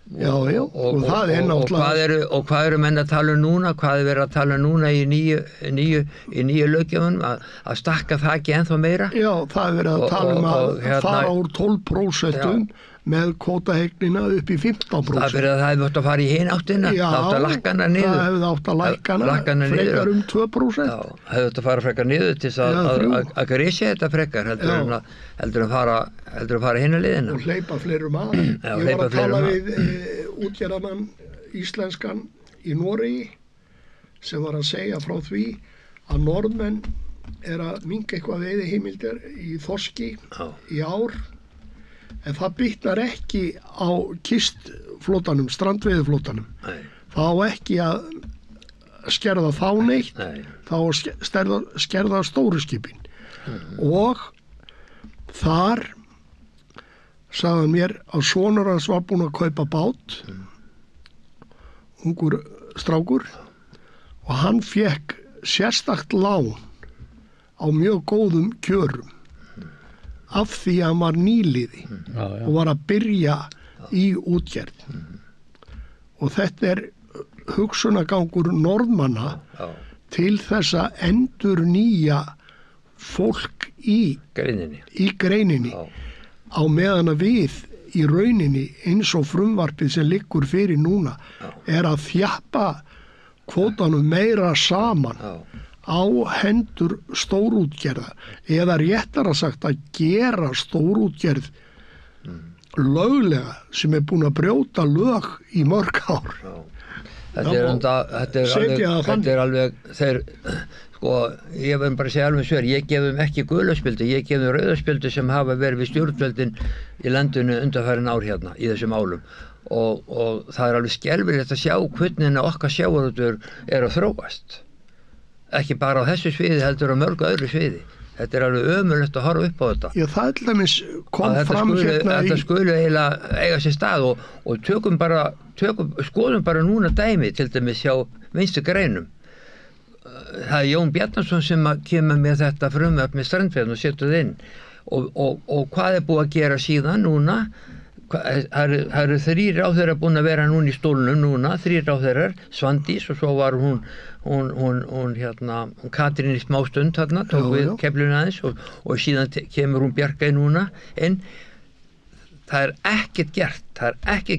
Og það er náttúrulega... Og hvað eru menn að tala um núna? Hvað er verið að tala um núna í nýju löggjöfunum? Að stakka það ekki ennþá meira? Já, það er verið að tala um að fara úr 12% með kvótahegnina upp í 15%. Það er verið að það hefði átt að fara í hin áttina. Það átt að lækka hana niður. Já, það hefði átt að lækka hana frekar 2%. Já, hefði átt að fara frekar niður til að grísja þetta frekar heldur en fara hina liðina. Og hleypa fleirum að. Ég var að tala við útgerðarmann íslenskan í Noregi sem var að segja frá því að Norðmenn að minnka eitthvað veiðiheimildir í þorski í ár. En það bitnar ekki á kistflotanum, strandveiðiflotanum. Það á ekki að skerða þá neitt, það á að skerða stóru skipin. Og þar sagði hann mér að sonur hans var búinn að kaupa bát, ungur strákur, og hann fékk sérstakt lán á mjög góðum kjörum. Af því að hann var nýliði og var að byrja í útgerð. Og þetta er hugsunagangur Norðmanna til þess að endurnýja fólk í greininni á meðan að við í rauninni eins og frumvarpið sem liggur fyrir núna er að þjappa kvótanum meira saman á hendur stórútgerða eða réttara sagt að gera stórútgerð löglega sem er búin að brjóta lög í mörg ár. Þetta er alveg þeir, sko, ég verður bara að segja alveg sver, ég gef ekki gulaspildu, ég gef rauðaspildu sem hafa verið við stjórnvöldin í landinu undanfærin ár hérna í þessum álum og það er alveg skelfilegt að sjá hvernig okkar sjávarútvegur að þróast. Ekki bara á þessu sviði heldur á mörgu öðru sviði. Þetta er alveg ömurlegt að horfa upp á þetta. Já, það til dæmis kom fram hérna Þetta skuli eiginlega eiga sér stað og skoðum bara núna dæmi til dæmis hjá Vinstri grænum. Það er Jón Bjarnason sem kemur með þetta frumvarp með strandveiðar og setur það inn og hvað er búið að gera síðan núna? Það eru 3 ráðherrar búin að vera núna í stólnum núna, 3 ráðherrar, Svandís og svo var hún Katrín í smástund þarna, tók við keflinu aðeins og síðan kemur hún Bjarkey núna inn. Það er ekkert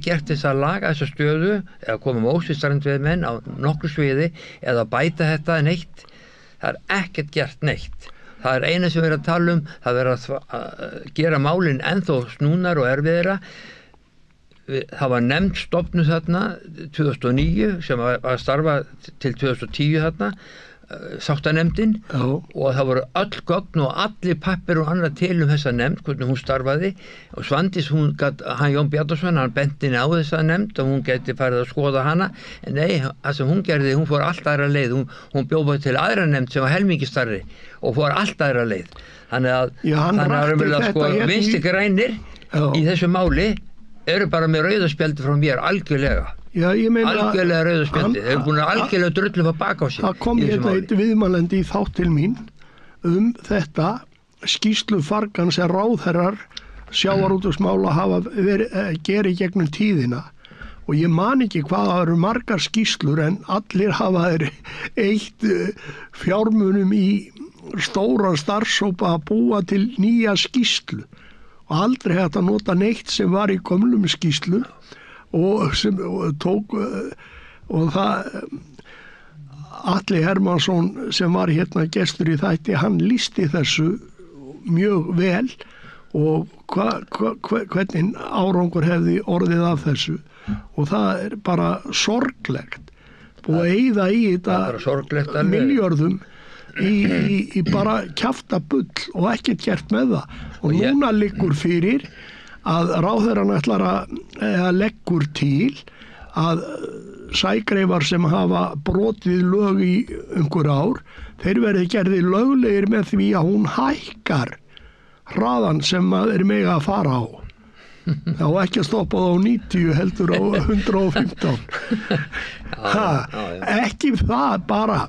gert þess að laga þessa stöðu eða koma mósvið strandveiðmenn á nokkru sviði eða bæta þetta neitt. Það er ekkert gert neitt. Það er eina sem við erum að tala um, það er að gera málin ennþá snúnar og erfiðra. Það var nefnd stofnuð þarna 2009 sem var að starfa til 2010 þarna, sáttanemndin og það voru öll gögn og allir pappir og annað til þessa nefnd, hvernig hún starfaði og Svandís, hann Jón Bjarnason, hann benti henni á þessa nefnd og hún geti farið að skoða hana, en nei, það sem hún gerði, hún fór allt aðra leið, hún bjóði til aðra nefnd sem var helmingi starri og fór allt aðra leið. Þannig að Vinstri grænir í þessu máli eru bara með rauðaspjaldi frá mér algjörlega. Já, ég meina algjörlega rauðaspjaldi. Þeir eru búin að algjörlega drullu að baka á sig. Það kom hérna eitt viðmælandi í þátt til mín þetta skýrslufargan sem ráðherrar sjávarútvegsmála hafa gerið gegnum tíðina og ég man ekki hvað það eru margar skýrslur en allir hafa eitt fjármunum í stóran starfshópa að búa til nýja skýrslu og aldrei hægt að nota neitt sem var í gömlum skýrslu og sem tók og það Atli Hermannsson sem var hérna gestur í þætti, hann lýsti þessu mjög vel og hvernig árangur hefði orðið af þessu og það er bara sorglegt og eyða í þetta milljörðum í bara kjafta bull og ekkert gert með það og núna liggur fyrir að ráðherrann ætlar að leggur til að sægreifar sem hafa brotið lög í einhver ár, þeir verði gerði löglegir með því að hún hækkar hraðan sem maður mega að fara á. Þá ekki að stoppa það á 90 heldur á 115. Ekki það bara,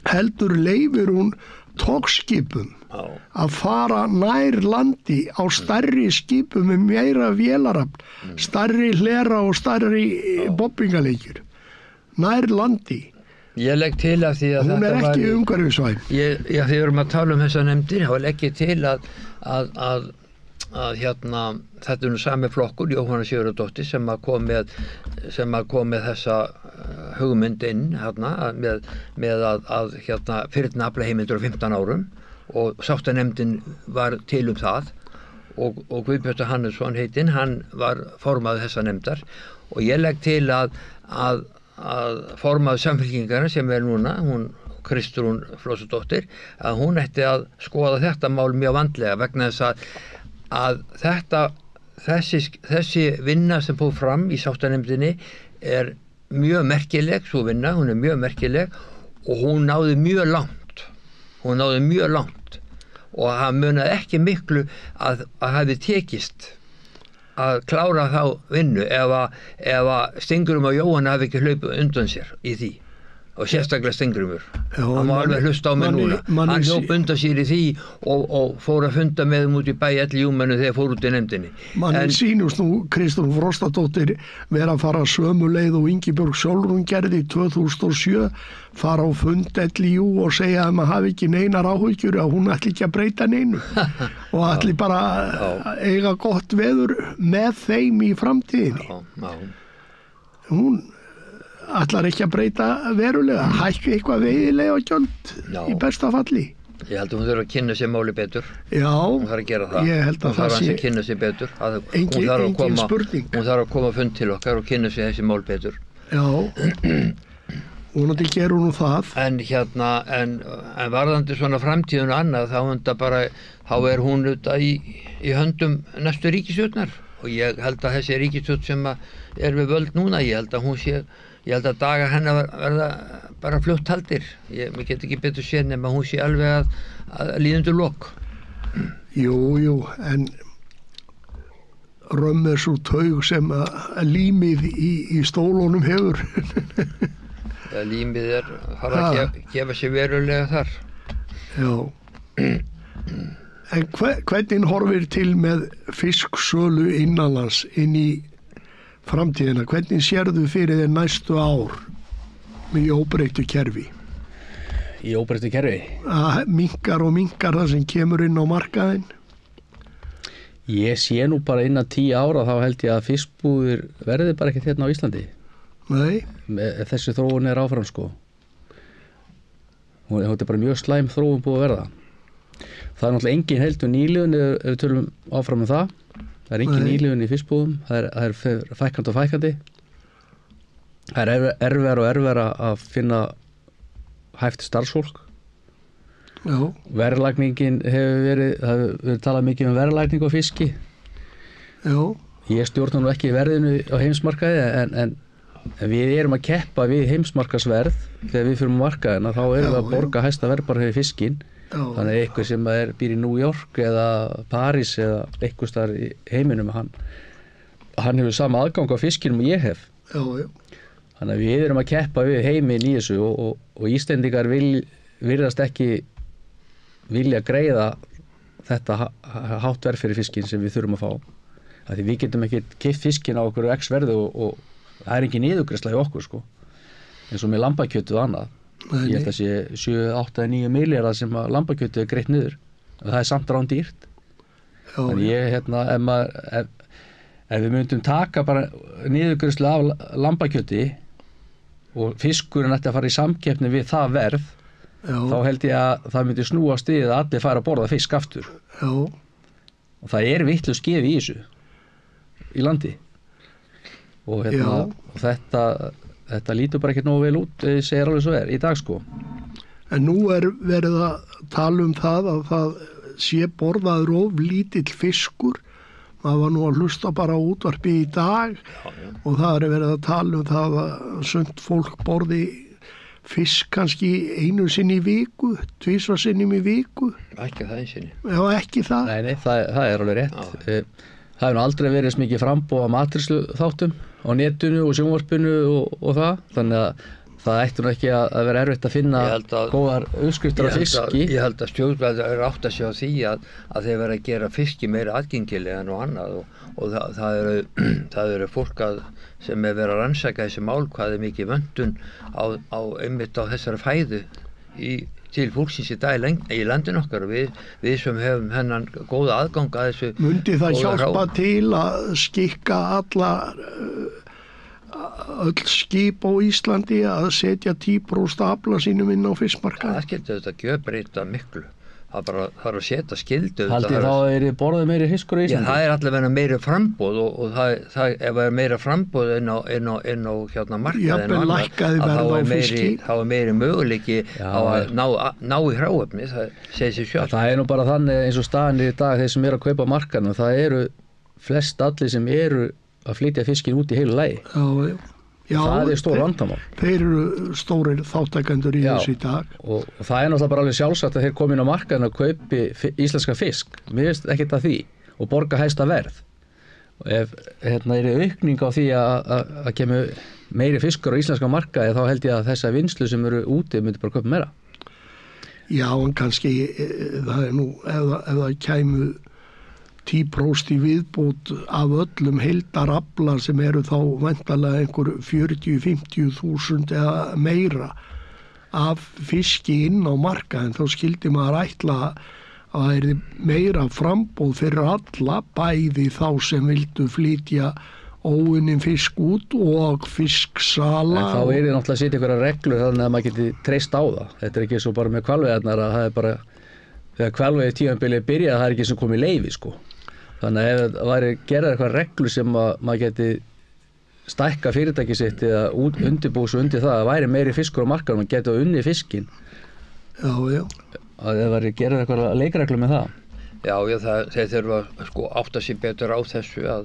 heldur leyfir hún togskipum að fara nær landi á stærri skipum með meira vélarafl, stærri hlera og stærri bobbingaleikjur nær landi. Ég legg til að því að hún ekki umhverfisvæn. Já, því við erum að tala þessa nefndir, þá legg ég til að hérna, þetta nú sami flokkur, Jóhanna Sigurðardóttir, sem að kom með þessa hugmynd inn hérna, með að hérna, fyrna aflaheimildir á 15 árum og sáttanefndin var til það og Guðbjörn Hannesson heitinn, hann var formaður þessa nefndar og ég legg til að formaður Samfylkingarnar sem núna, hún Kristrún Flósudóttir, að hún ætti að skoða þetta mál mjög vandlega vegna þess að þessi vinna sem fór fram í sáttanefndinni er mjög merkileg, svo vinna, hún er mjög merkileg og hún náði mjög langt og það munaði ekki miklu að hafi tekist að klára þá vinnu ef að Steingrímur og Jóhann hafi ekki hlaupið undan sér í því og sérstaklega Steingrímur. Hann má alveg hlusta á mig núna. Hann hljóp undan sér í því og fór að funda með út í bæ Elljúmennu þegar fór út í nefndinni. Manni sýnust nú Kristrún Frostadóttir vera að fara sömu leið og Ingibjörg Sólrún gerði 2007, fara á fund Elljú og segja að maður hafi ekki neinar áhyggjur að hún ætli ekki að breyta neinu og ætli bara að eiga gott veður með þeim í framtíðinni. Hún ætlar ekki að breyta verulega, hækki eitthvað veiðilega og gjöld í besta falli. Ég held að hún þurfa að kynna sér máli betur. Já, hún þarf að gera það. Ég held að það sé að kynna sér betur. Engin spurning. Hún þarf að koma fund til okkar og kynna sér þessi mál betur. Já, vonandi gerur hún það. En varðandi svona framtíðun og annað, þá er hún auðvitað í höndum næstu ríkisstjórnar og ég held að þessi ríkisstjórn sem er við völd núna, ég held að dagar hennar verða bara fljótt haldir. Mér get ekki betur séð nema hún sé alveg að líðundur lok. Jú, en römm er svo taug sem að límið í stólunum hefur. Límið er fara að gefa sér verulega þar. Já. En hvernig horfir til með fisksölu innanlands inn í framtíðina? Hvernig sérðu fyrir þér næstu ár með óbreyttu kerfi? Í óbreyttu kerfi? Að minnkar það sem kemur inn á markaðinn? Ég sé nú bara innan 10 ára þá held ég að fiskbúðir verði bara ekkert hérna á Íslandi. Nei. Þessi þróun er áfram sko. Hún er bara mjög slæm þróun búið að verða. Það er náttúrulega engin heldur nýliðun ef við tölum áfram um það. Það er engin nýliðun í fiskbúðum, það er fækkandi og fækkandi. Það er erfiðara að finna hæft starfsfólk. Já. Verðlagningin hefur verið talað mikið um verðlagning á fiski. Já. Ég stjórna nú ekki verðinu á heimsmarkaði en við erum að keppa við heimsmarkaðsverð þegar við fyrir markaðina, þá erum við að borga hæsta verð bara fyrir fiskinn. Þannig að eitthvað sem býr í New York eða París eða eitthvað staðar í heiminum, hann hefur sama aðgang á fiskinum og ég hef. Já. Þannig að við erum að keppa við heiminn í þessu og Íslendingar virðast ekki vilja greiða þetta hátt verð fyrir fiskinn sem við þurfum að fá. Því við getum ekki keypt fiskinn á okkur x verði og það er ekki niðurgreiðsla í okkur sko. Eins og með lambakjötið og annað. Ég held að sé 7, 8, 9 milljarðar sem að lambakjötið er greitt niður og það er samt rándýrt. Þannig ég ef við myndum taka bara niðurgreiðslu af lambakjöti og fiskurinn ætti að fara í samkeppni við það verð, þá held ég að það myndi snúast við að allir fara að borða fisk aftur. Já. Og það er vitlaust gefið í þessu í landi og og þetta lítur bara ekki nógu vel út, segir alveg svo í dag sko. En nú er verið að tala um það að það sé borðaður of lítill fiskur. Maður var nú að hlusta bara á útvarpi í dag og það er verið að tala um það að sumt fólk borði fisk kannski einu sinni í viku, 2 sinnum í viku. Ekki það einu sinni. Já, ekki það. Nei, það er alveg rétt. Það hefur aldrei verið svo mikið framboð af matreiðslu þáttum á netinu og sjónvarpinu og það, þannig að það ætti nú ekki að vera erfitt að finna góðar uppskriftir af fiski. Ég held að stjórnvöld átt að sjá því að þeir verða að gera fiski meira aðgengilega en og annað og það eru fólk sem er verið að rannsaka þessi mál hvað er mikið vöntun á einmitt á þessari fæðu til fólksins í dag í landinu okkar og við sem hefum hennan góða aðgang að þessu. Mundi það hjálpa til að skikka öll skip á Íslandi að setja 10% afla sínum inn á fiskmarkaði? Það skildi þetta gjörbreyta miklu. Það þarf að setja skildu. Haldið þá er borðið meiri fiskur í Íslandi? Já, það er allavega meiri framboð og það ef það er meira framboð inn á hérna markaðin og annað, þá er meiri möguleiki á að ná í hráefni, það segir sér sjálft. Það er nú bara þannig eins og staðan í dag þeir sem eru að kaupa markaðinu, það eru flest allir sem eru að flytja fiskin út í heilu lagi. Já, það er stór vandamál. Þeir eru stórir þáttakendur í þessu í dag. Og það er náttúrulega bara alveg sjálfsagt að þeir komi inn á markaðinu og kaupi íslenska fisk. Mér veist ekkert að því og borga hæsta verð. Og ef er aukning á því að kemur meiri fiskur á íslenska markaði þá held ég að þessa vinslu sem eru úti myndi bara kaupa meira. Já, en kannski það er nú ef það kæmu 10% í viðbót af öllum heildarafla sem eru þá væntanlega einhver 40-50.000 eða meira af fiski inn á markaðin, þá skildi maður ætla að það er meira framboð fyrir alla, bæði þá sem vildu flytja óunnin fisk út og fisksala. En þá er náttúrulega að setja einhverja reglur þannig að maður geti treyst á það. Þetta er ekki svo bara með hvalveiðarnar að það er bara þegar hvalveiðitímabilið byrja það er ekki sem komið leyfi sko. Þannig að ef það væri gerðar eitthvað reglu sem maður geti stækka fyrirtæki sitt eða undirbús undir það að væri meiri fiskur á markaðnum, maður geti unni fiskinn. Já. Að það væri gerðar eitthvað leikreglu með það. Já, þeir þurfa sko átta sig betur á þessu að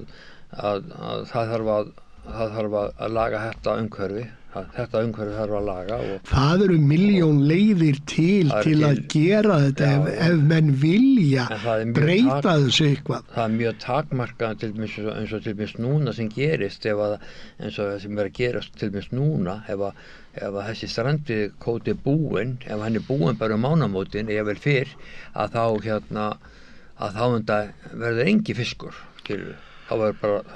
það þarf að laga þetta umhverfi. Þetta umhverfi þarf að laga. Það eru milljón leiðir til að gera þetta ef menn vilja breyta þessu eitthvað. Það er mjög takmarkað eins og til dæmis núna sem gerist eins og það sem er að gerast til dæmis núna ef þessi strandveiðikvóti er búinn, ef hann er búinn bara mánamótin eða vel fyrr að þá verður engi fiskur skilur. Þá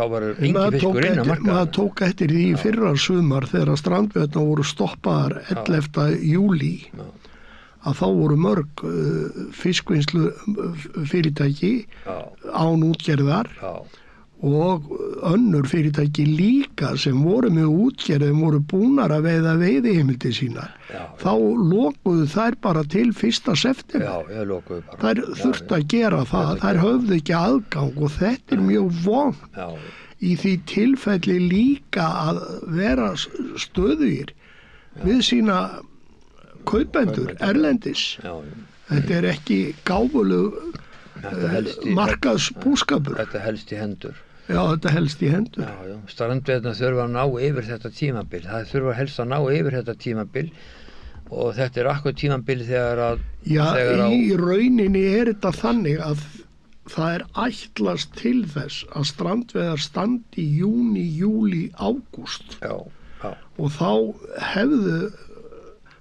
var engi fiskur inn á markaðnum. Maður tók eftir því í fyrra sumar þegar strandveiðarnar voru stoppaðar 11. júlí að þá voru mörg fiskvinnslu fyrirtæki án útgerðar og önnur fyrirtæki líka sem voru með útgerðum voru búnar að veiða veiðiheimildir sínar. Þá lokuðu þær bara til 1. september. Já, lokuðu bara. Þær þurftu að gera það, þær höfðu ekki aðgang og þetta er mjög vont í því tilfelli líka að vera stöðugir við sína kaupendur erlendis. Þetta er ekki gáfulegu markaðsbúskapur. Þetta helst í hendur. Já, þetta helst í hendur. Já. Strandveiðarnar þurfa að ná yfir þetta tímabil. Það þurfa helst að ná yfir þetta tímabil og þetta er akkur tímabil þegar að... Já, í rauninni er þetta þannig að það er ætlast til þess að strandveiðar standi í júní, júlí, ágúst. Já. Og þá hefðu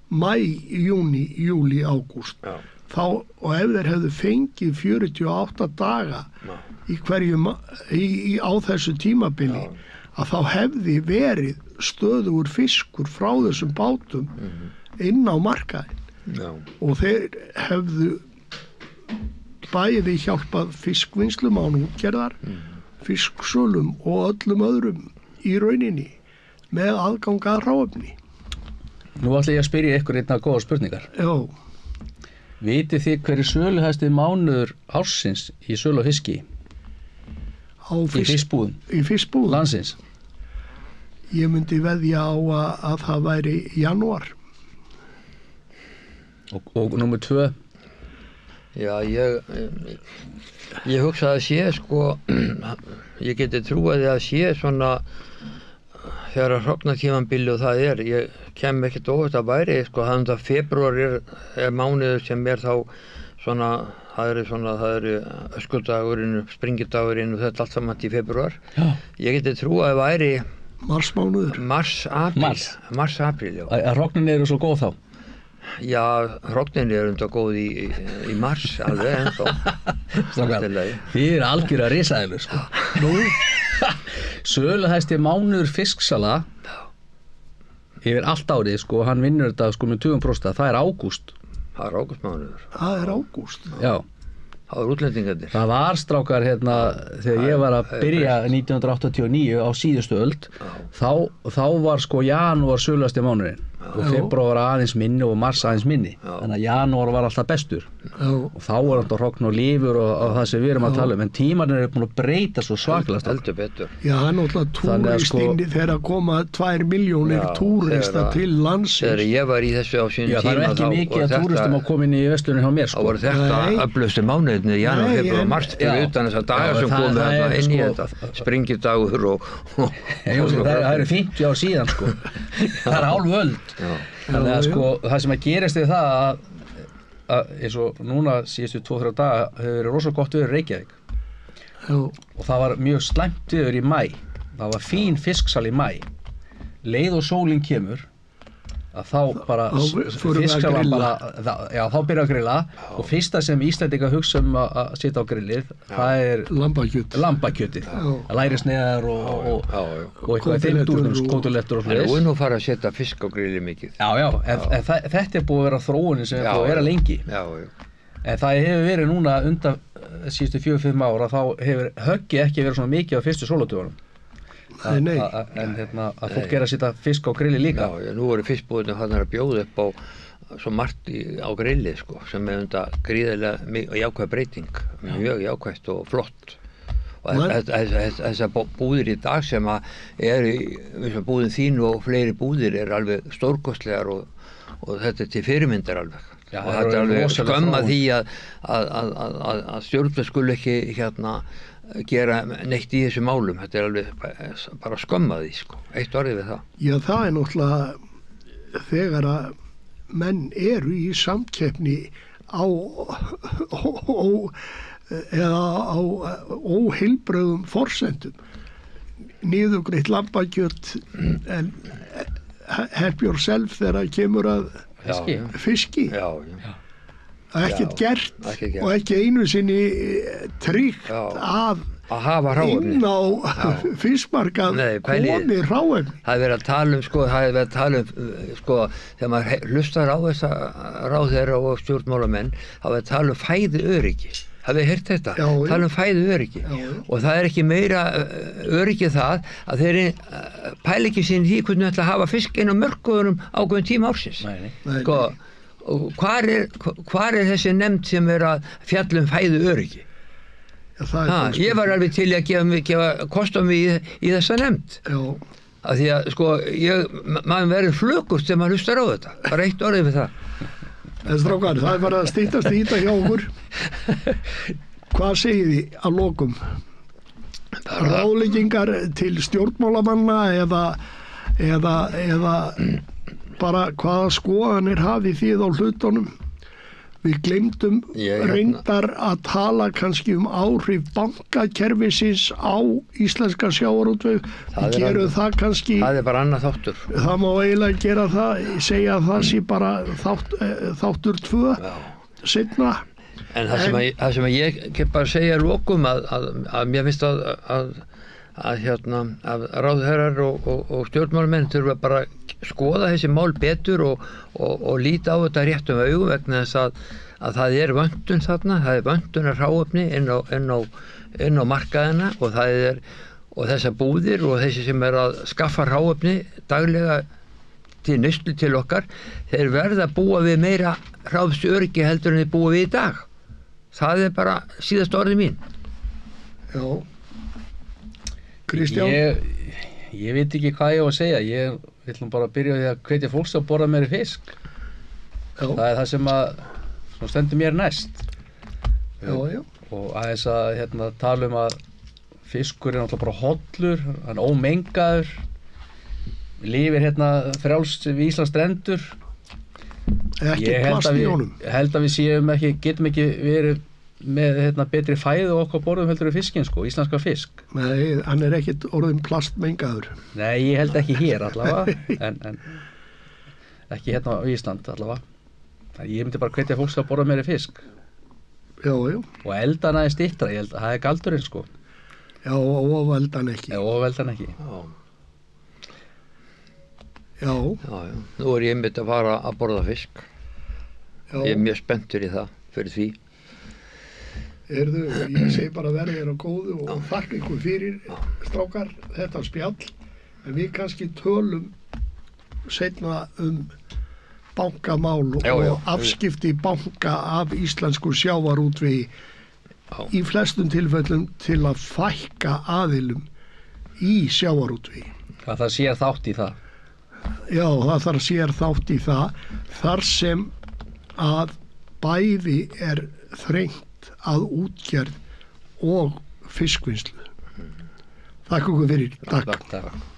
maí, júní, júlí, ágúst. Já. Og ef þeir hefðu fengið 48 daga á þessu tímabili að þá hefði verið stöðugur fiskur frá þessum bátum inn á markaðin og þeir hefðu bæði hjálpað fiskvinnslum án útgerðar, fisksölum og öllum öðrum í rauninni með aðgang að hráefni. Nú ætla ég að spyrja ykkur einna góða spurningar. Já. Vitið þið hverju söluhæsti mánuður ársins í sölu og fiski? Í fiskbúðum? Í fiskbúðum? Landsins? Ég myndi veðja á að það væri janúar. Og númer 2? Já, ég hugsa að sé sko, ég geti trúið að sé svona þegar að hrognatímabili og það er, ég kem ekkert óvart að væri sko, þannig að febrúar er mánuður sem er þá svona, það eru öskudagurinn, springidagurinn og þetta allt saman í febrúar. Já. Ég geti trú að það væri Marsmánuður. Mars-apríl, já. Að hrognin eru svo góð þá? Já, hrognin eru góð í mars alveg ennþá. Strákar, þið eru algjör að risaðilu, sko. Nú, Söluhæsti mánuður fisksala yfir allt árið, sko, hann vinnur þetta sko með 20%, það er ágúst. Það er ágústmánuður. það er ágúst. Já. Það er útlendingarnir. Það var, strákar, hérna, þegar ég var að byrja 1989 á síðustu öld, þá var sko janúar söluhæsti mánuðurinn og febrúar aðeins minni og mars aðeins minni. Þannig að janúar var alltaf bestur. Já. Og þá var alltaf hrogn og lifur og það sem við erum að tala um, en tímarnir eru búin að breyta svo svaklega. Heldur betur. Já, það er náttúrulega túristinni þegar að koma 2 milljónir túrista til landsins. Þegar ég var í þessu á sínum tíma. Já, það er ekki mikið að túristum að koma inn í verslunin hjá mér, sko. Það voru þetta öflustu mánuðinni, janúar, febrúar og mars, fyrir utan þessar dagar sem komu þarna inn í þetta. Springidagur það eru 50 ár síðan, sko. Það er hálf öld. Þannig að sko, það sem að gerist er það að eins og núna síðustu 2-3 daga hefur verið rosalega gott veður í Reykjavík. Já. Og það var mjög slæmt veður í maí. Það var fín fisksal í maí. Leið og sólin kemur að þá bara fisksalan bara, þá byrja að grilla og fyrsta sem Íslendingar hugsa að setja á grillið, það er lambakjötið, lærisneiðar og eitthvað kótilettur og fleiri. Það er nú fara að setja fisk á grillið mikið. Já, en þetta er búið að vera þróunin sem er búið að vera lengi. En það hefur verið núna undan síðustu 4-5 ára, þá hefur höggið ekki verið svona mikið á fyrstu sólartögunum. Nei. En að fólk er að setja fisk á grilli líka. Já, nú eru fiskbúðirnir að bjóða upp á svo margt á grilli, sko, sem er gríðarlega jákvæð breyting, mjög jákvætt og flott. Og þessar búðir í dag sem eru búðin þín og fleiri búðir er alveg stórkostlegar og þetta er til fyrirmyndar alveg. Já, og þetta er alveg skömm að því að stjórnvöld skulu ekki gera neitt í þessu málum. Þetta er alveg bara skömm að því, sko. Eitt orðið við það. Já, það er náttúrulega þegar að menn eru í samkeppni á óheilbrigðum forsendum. Niðurgreitt lambakjöt en help yourself þegar það kemur að fiski. Já. Ekkert gert og ekki einu sinni tryggt að hafa hráefni inn á fiskmarkað komi hráefni. Það er verið að tala um þegar maður hlustar á þessa ráðherra og stjórnmálamenn, það er verið að tala um fæðu öryggi. Hafið þið heyrt þetta? Tala um fæðu öryggi. Og það er ekki meira öryggi það að þeir pæla ekki sín því hvernig ætla að hafa fisk inn á mörkuðunum ákveðin tíma ársins. Sko, hvar er þessi nefnd sem er að fjalla um fæðu öryggi? Ég var alveg til að gefa kost á mig í þessa nefnd. Af því að sko, maður verður flökust þegar maður hlustar á þetta. Bara eitt orðið við það. En strákar, það er bara að styttast í þetta hjá okkur. Hvað segið þið að lokum? Ráðleggingar til stjórnmálamanna eða bara hvaða skoðanir hafið þið á hlutunum? Við gleymdum reyndar að tala kannski um áhrif bankakerfisins á íslenska sjávarútveg. Við gerum það kannski. Það er bara annað þáttur. Það má eiginlega gera það, segja að það sé bara þáttur 2 seinna. En það sem ég get bara segja lokum að mér finnst að ráðherrar og stjórnmálamenn þurfa bara að skoða þessi mál betur og líta á þetta réttum augum vegna þess að það er vöntun þarna, það er vöntunar hráefni inn á markaðina og þessar búðir og þessi sem er að skaffa hráefni daglega til neyslu til okkar, þeir verða að búa við meira hráefnisöryggi heldur en þeir búa við í dag. Það er bara síðast orðið mín. Já. Kristján? Ég veit ekki hvað ég á að segja. Ég vil bara byrja á því að hvetja fólks að borða meiri fisk. Það er það sem stendur mér næst. Og aðeins að tala um að fiskur er náttúrulega bara hollur, hann er ómengaður, lifir frjálst við Íslands strendur. Ekki Ég plast í honum. held að við séum ekki, getum ekki verið með betri fæðu okkar borðum heldur við fiskinn sko, íslenska fisk. Nei, hann er ekkit orðin plastmengaður. Nei, ég held ekki hér allavega, en ekki hérna á Ísland allavega. Ég myndi bara hvetja fólks að borða meiri fisk. Já, já. Og eldan aðeins styttra, ég held að það er galdurinn sko. Já, og veldan ekki. Já, og eldan ekki. Já. Já, Já, já. Nú er ég einmitt að fara að borða fisk. já. Ég er mjög spenntur í það, fyrir því. Ég segi bara verðið á góðu og þakka ykkur fyrir, strákar, þetta spjall. En við kannski tölum seinna bankamál Já, já. og afskipti banka af íslensku sjávarútvegi Já. í flestum tilfellum til að fækka aðilum í sjávarútvegi. Það sér þátt í það. Já, það þarf sér þátt í það þar sem að bæði er þrengt að útgerð og fiskvinnslu. Þakka ykkur fyrir. Takk. Takk.